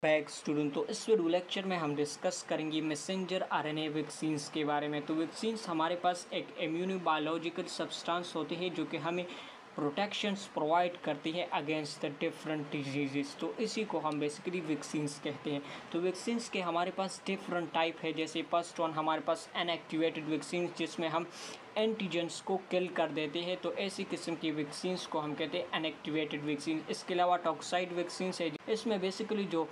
Back student. तो इस video lecture में हम डिस्कस करेंगे मैसेंजर आरएनए वैक्सीन्स के बारे में। तो वैक्सीन्स हमारे पास एक इम्यूनोबायोलॉजिकल सब्सटेंस होते हैं जो कि हमें प्रोटेक्शंस प्रोवाइड करती है अगेंस्ट द डिफरेंट डिजीज़। तो इसी को हम बेसिकली वैक्सीन्स कहते हैं। तो वैक्सीन्स के हमारे पास डिफरेंट टाइप है। जैसे फर्स्ट वन हमारे पास इनएक्टिवेटेड वैक्सीन जिसमें हम एंटीजेंस को किल कर देते हैं, तो ऐसी किस्म की वैक्सीन्स को हम कहते हैं इनएक्टिवेटेड वैक्सीन। इसके अलावा टॉक्साइड वैक्सीन है, इसमें बेसिकली जो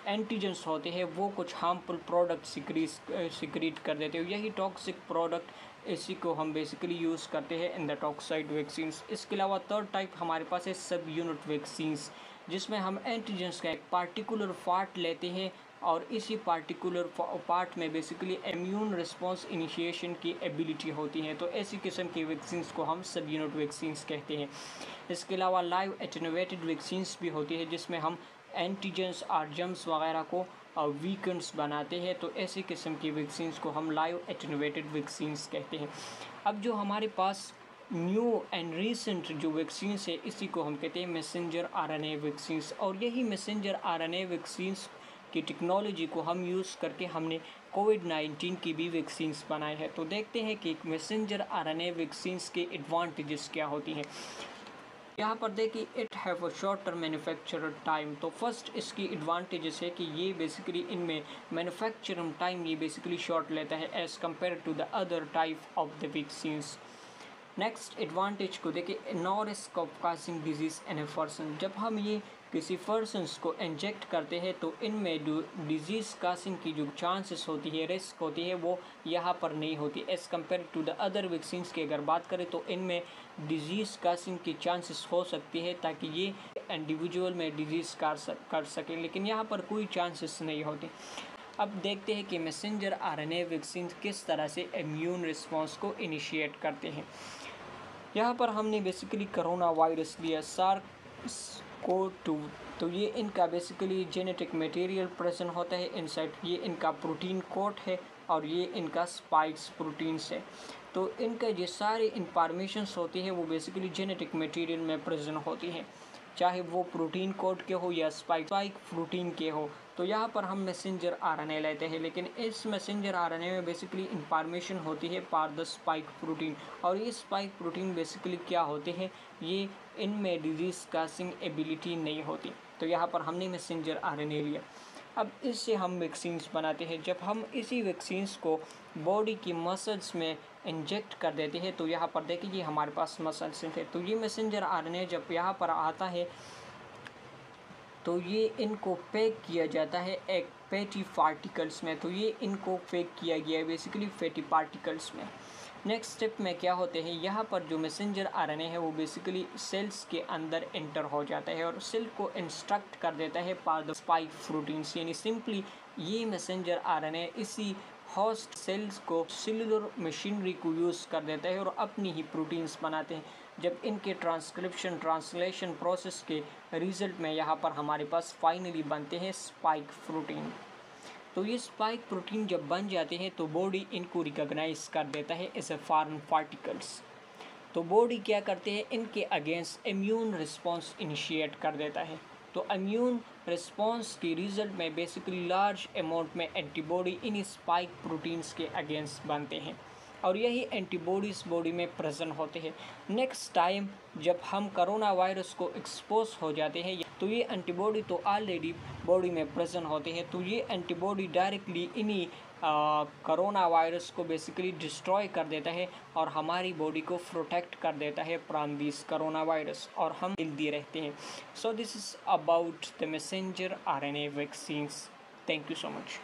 एंटीजेंस होते हैं वो कुछ हार्मफुल प्रोडक्ट सिक्रीट कर देते हैं। यही टॉक्सिक प्रोडक्ट इसी को हम बेसिकली यूज़ करते हैं इन द टॉक्साइड वैक्सीन्स। इसके अलावा थर्ड टाइप हमारे पास है सब यूनिट वैक्सीन्स, जिसमें हम एंटीजेंस का एक पार्टिकुलर पार्ट लेते हैं और इसी पार्टिकुलर पार्ट में बेसिकली इम्यून रिस्पॉन्स इनिशिएशन की एबिलिटी होती है। तो ऐसी किस्म की वैक्सीन्स को हम सब यूनिट वैक्सीन्स कहते हैं। इसके अलावा लाइव एटेन्यूएटेड वैक्सीन्स भी होती है जिसमें हम एंटीजेंस और जर्म्स वगैरह को वीकेंड्स बनाते हैं। तो ऐसी किस्म की वैक्सीन्स को हम लाइव एटेन्यूएटेड वैक्सीन्स कहते हैं। अब जो हमारे पास न्यू एंड रीसेंट जो वैक्सीन्स है इसी को हम कहते हैं मैसेंजर आरएनए वैक्सीन्स। और यही मैसेंजर आरएनए वैक्सीन्स की टेक्नोलॉजी को हम यूज़ करके हमने कोविड-19 की भी वैक्सीन्स बनाए हैं। तो देखते हैं कि मैसेंजर आरएनए वैक्सीन्स के एडवांटेजेस क्या होती हैं। यहाँ पर देखिए it have a shorter manufacture time. तो फर्स्ट इसकी एडवांटेजेस है कि ये बेसिकली इनमें मैन्युफैक्चरिंग टाइम ये बेसिकली शॉर्ट लेता है as compare to the other type of the vaccines. Next advantage को देखिए, no risk of causing disease in a person. जब हम ये किसी पर्सनस को इंजेक्ट करते हैं तो इनमें जो डिजीज़ काजिंग की जो चांसेस होती है, रिस्क होती है, वो यहाँ पर नहीं होती as compare to the other vaccines की अगर बात करें तो इनमें डिजीज़ काजिंग की चांसेस हो सकती है ताकि ये इंडिविजुअल में डिजीज़ कर सकें, लेकिन यहाँ पर कोई चांसेस नहीं होती। अब देखते हैं कि मैसेंजर आरएनए वैक्सीन किस तरह से इम्यून रिस्पॉन्स को इनिशिएट करते हैं। यहाँ पर हमने बेसिकली कोरोना वायरस लिया SARS-CoV-2। तो ये इनका बेसिकली जेनेटिक मटेरियल प्रेजेंट होता है इनसाइड, ये इनका प्रोटीन कोड है और ये इनका स्पाइक्स प्रोटीन्स है। तो इनका जो सारी इंफॉर्मेशंस होती है वो बेसिकली जेनेटिक मटेरियल में प्रेजेंट होती है, चाहे वो प्रोटीन कोड के हो या स्पाइक प्रोटीन के हो। तो यहाँ पर हम मैसेंजर आरएनए लेते हैं, लेकिन इस मैसेंजर आरएनए में बेसिकली इंफॉर्मेशन होती है पार द स्पाइक प्रोटीन। और ये स्पाइक प्रोटीन बेसिकली क्या होते हैं, ये इनमें डिजीज़ काजिंग एबिलिटी नहीं होती। तो यहाँ पर हमने मैसेंजर आरएनए लिया। अब इससे हम वैक्सीन्स बनाते हैं। जब हम इसी वैक्सीन्स को बॉडी की मसल्स में इंजेक्ट कर देते हैं तो यहाँ पर देखिए हमारे पास मसल्स हैं। तो ये मैसेंजर आरएनए जब यहाँ पर आता है तो ये इनको पैक किया जाता है एक फैटी पार्टिकल्स में। तो ये इनको पैक किया गया है बेसिकली फैटी पार्टिकल्स में। नेक्स्ट स्टेप में क्या होते हैं, यहाँ पर जो मैसेंजर आरएनए है वो बेसिकली सेल्स के अंदर एंटर हो जाता है और सेल को इंस्ट्रक्ट कर देता है पार द स्पाइक प्रोटीन्स। यानी सिंपली ये मैसेंजर आरएनए इसी होस्ट सेल्स को सेलुलर मशीनरी को यूज़ कर देता है और अपनी ही प्रोटीन्स बनाते हैं। जब इनके ट्रांसलेशन प्रोसेस के रिजल्ट में यहाँ पर हमारे पास फाइनली बनते हैं स्पाइक प्रोटीन। तो ये स्पाइक प्रोटीन जब बन जाते हैं तो बॉडी इनको रिकॉग्नाइज कर देता है एज ए फॉरेन पार्टिकल्स। तो बॉडी क्या करते हैं, इनके अगेंस्ट इम्यून रिस्पॉन्स इनिशिएट कर देता है। तो इम्यून रिस्पॉन्स के रिजल्ट में बेसिकली लार्ज अमाउंट में एंटीबॉडी इन स्पाइक प्रोटीन्स के अगेंस्ट बनते हैं और यही एंटीबॉडीज़ बॉडी में प्रेजेंट होते हैं। नेक्स्ट टाइम जब हम कोरोना वायरस को एक्सपोज हो जाते हैं तो ये एंटीबॉडी तो ऑलरेडी बॉडी में प्रेजेंट होते हैं। तो ये एंटीबॉडी डायरेक्टली इन्हीं कोरोना वायरस को बेसिकली डिस्ट्रॉय कर देता है और हमारी बॉडी को प्रोटेक्ट कर देता है फ्रॉम दिस कोरोना वायरस और हम हेल्दी रहते हैं। So this is about the messenger RNA vaccines. Thank you so much.